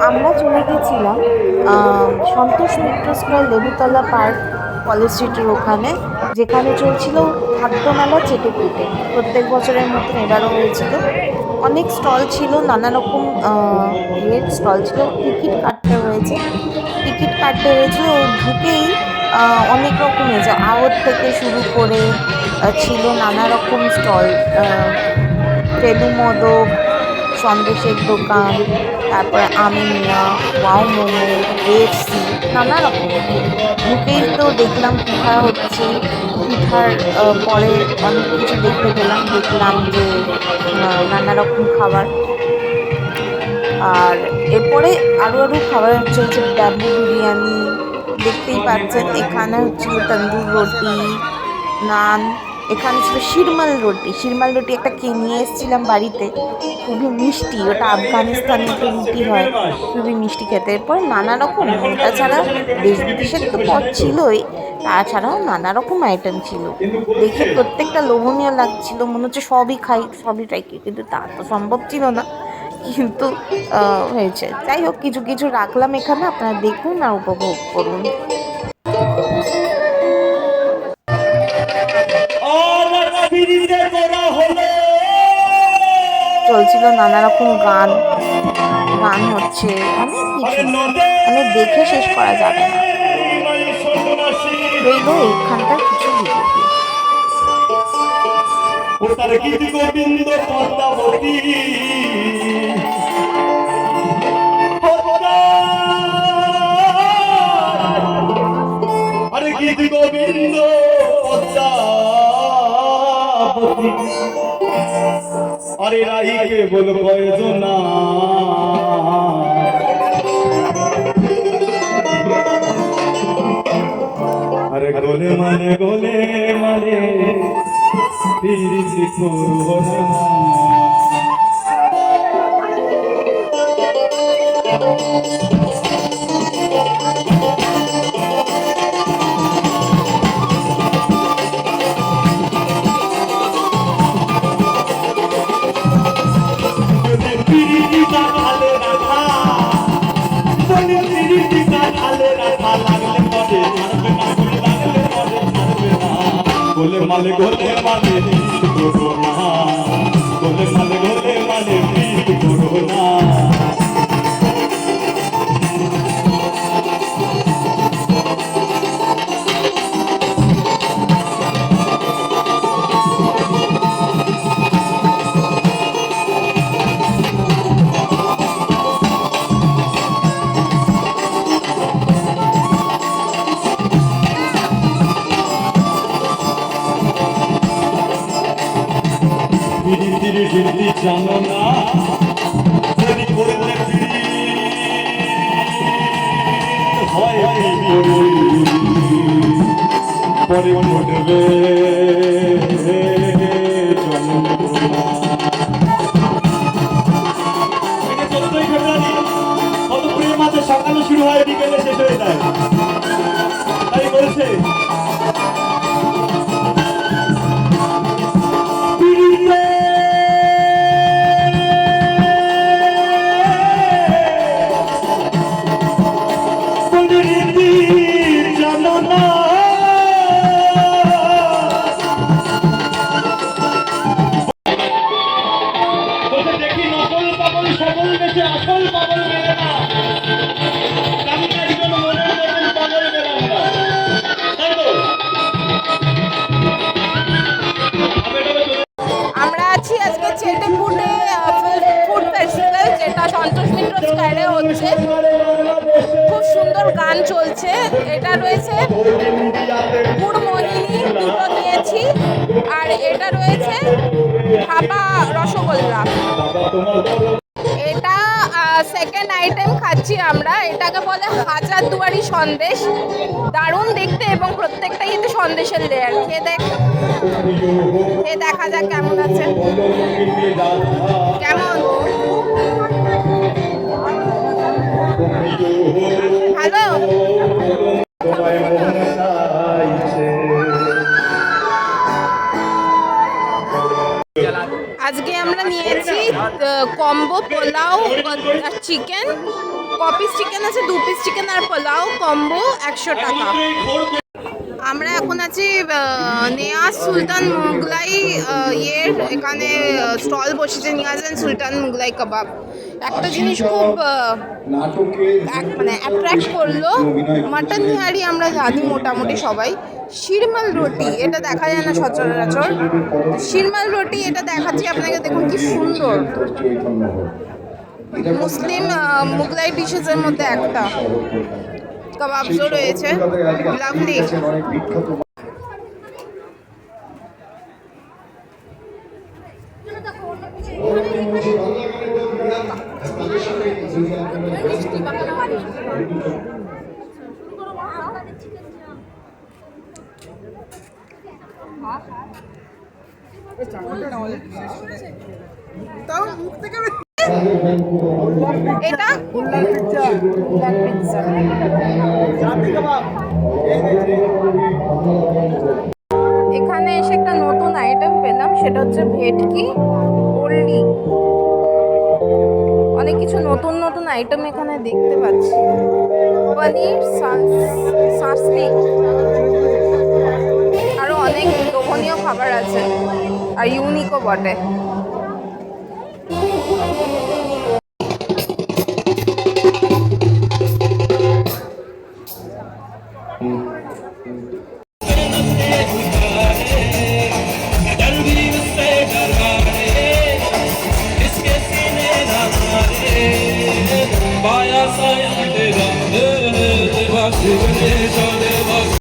আমরা চলে গেছিলাম Santosh Mitra square, Lebutala park, college স্ট্রিটের ওখানে, যেখানে চলছিল খাদ্যমেলা চেটেপুটে। প্রত্যেক বছরের মতন এবারও হয়েছিল। অনেক স্টল ছিল, নানা রকম ইয়ের স্টল ছিল। টিকিট কাটতে হয়েছিল। ও ঢুকেই অনেক রকমের, যে আড়ত থেকে শুরু করে ছিল নানা রকম স্টল, ফেলু মোদক, সন্দেশের দোকান, তারপরে আমিনিয়া, ওয়াও মোমো, KFC, নানা রকমের। ঢুকেই তো দেখলাম পিঠা হচ্ছে। পিঠার পরে অনেক কিছু দেখতে পেলাম, দেখলাম যে নানা রকম খাবার। আর এরপরে আরও খাবার চলছে, ব্যাম্বু বিরিয়ানি দেখতেই পাচ্ছেন। এখানে হচ্ছিল তন্দুর রুটি, নান। এখানে ছিল শিরমাল রুটি একটা নিয়ে এসেছিলাম বাড়িতে, খুবই মিষ্টি। ওটা আফগানিস্তানি একটা রুটি হয়, খুবই মিষ্টি খেতে। এরপর নানা রকম, ওটা ছাড়া দেশ বিদেশের তো পদ ছিলই, তাছাড়াও নানা রকম আইটেম ছিল। দেখে প্রত্যেকটা লোভনীয় লাগছিল, মনে হচ্ছে সবই খাই, সবই ট্রাই করি, কিন্তু তা তো সম্ভব ছিল না। কিন্তু হয়েছে, যাই হোক, কিছু কিছু রাখলাম এখানে, আপনারা দেখুন আর উপভোগ করুন। চলছিল নানা রকম গান, হচ্ছে অনেক কিছু, মানে দেখে শেষ করা যাবে না। রইল এইখানকার কিছু ভিডিও ক্লিপ। গোবিন্দ আরে রাইকে বল কয়জনা, আরে গোলে মানে পিরিতি করব না। গোলে মালে করো না, গোলে মালে করো না। জানো না যদি করলে হয় পরে ঘটবে যন্ত্রণা। 14ই ফেব্রুয়ারি কত প্রেম আছে, সকালে শুরু হয়, বিকেলে শেষ হয়ে যায়, তাই বলছে। সন্তোষ মিত্র স্কয়ারে হচ্ছে, খুব সুন্দর গান চলছে। এটা রয়েছে গুড়মোহিনী, দুটো নিয়েছি, আর এটা রয়েছে ভাপা রসগোল্লা। এটা সেকেন্ড আইটেম খাচ্ছি আমরা, এটাকে বলে হাজারদুয়ারি সন্দেশ। দারুণ দেখতে এবং প্রত্যেকটাই কিন্তু সন্দেশের লেয়ার। খেয়ে দেখা যাক কেমন আছে। কেমন? ভালো। আজকে আমরা নিয়েছি কম্বো পোলাও আর চিকেন, পিস চিকেন আছে, 2 পিস চিকেন আর পোলাও কম্বো 100 টাকা। আমরা এখন আছি নিয়াজ সুলতান মুগলাই ইয়ের এখানে স্টল বসেছে, নিয়াজ অ্যান্ড সুলতান মুগলাই কাবাব। একটা জিনিস খুব মানে অ্যাট্রাক্ট করলো, মাটন নিহারি আমরা জানি মোটামুটি সবাই, শিরমাল রুটি এটা দেখা যায় না সচরাচর। শিরমাল রুটি এটা দেখাচ্ছি আপনাকে, দেখুন কি সুন্দর, মুসলিম মুগলাই ডিশেসের মধ্যে একটা। কাবাবসও রয়েছে, লাভলি। এটা এখানে এসে একটা নতুন আইটেম পেলাম, সেটা হচ্ছে ভেটকি ওলডি। অনেক কিছু নতুন নতুন আইটেম এখানে দেখতে পাচ্ছি। পনির সাসলি, আরো অনেক লোভনীয় খাবার আছে আর ইউনিকও বটে।